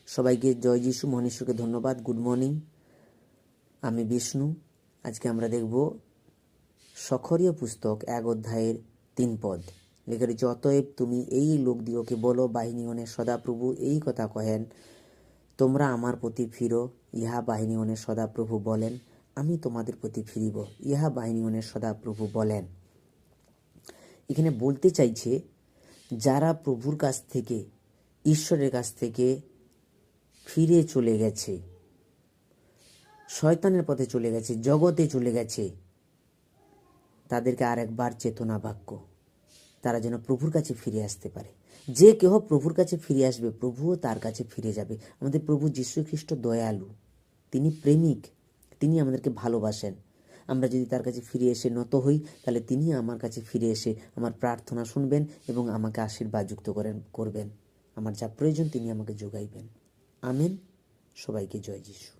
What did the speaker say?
সবাইকে জয় যিশু, মহেশ্বরকে ধন্যবাদ। গুড মর্নিং, আমি বিষ্ণু। আজকে আমরা দেখব সখরীয় পুস্তক 1 অধ্যায়ের 3 পদ। লেখা রয়েছে, অতএব তুমি এই লোকদিওকে বলো, বাহিনীগণের সদাপ্রভু এই কথা কহেন, তোমরা আমার প্রতি ফিরো, ইহা বাহিনীগণের সদাপ্রভু বলেন। আমি তোমাদের প্রতি ফিরিব, ইহা বাহিনীগণের সদাপ্রভু বলেন। এখানে বলতে চাইছে, যারা প্রভুর কাছ থেকে, ঈশ্বরের কাছ থেকে ফিরে চলে গেছে, শয়তানের পথে চলে গেছে, জগতে চলে গেছে, তাদেরকে আর একবার চেতনা বাক্য, তারা যেন প্রভুর কাছে ফিরে আসতে পারে। যে কেহ প্রভুর কাছে ফিরে আসবে, প্রভুও তার কাছে ফিরে যাবে। আমাদের প্রভু যীশু খ্রিস্ট দয়ালু, তিনি প্রেমিক, তিনি আমাদেরকে ভালোবাসেন। আমরা যদি তার কাছে ফিরে এসে নত হই, তাহলে তিনি আমার কাছে ফিরে এসে আমার প্রার্থনা শুনবেন এবং আমাকে আশীর্বাদ যুক্ত করবেন। আমার যা প্রয়োজন তিনি আমাকে যোগাইবেন। আমেন। সবাইকে জয় যিশু।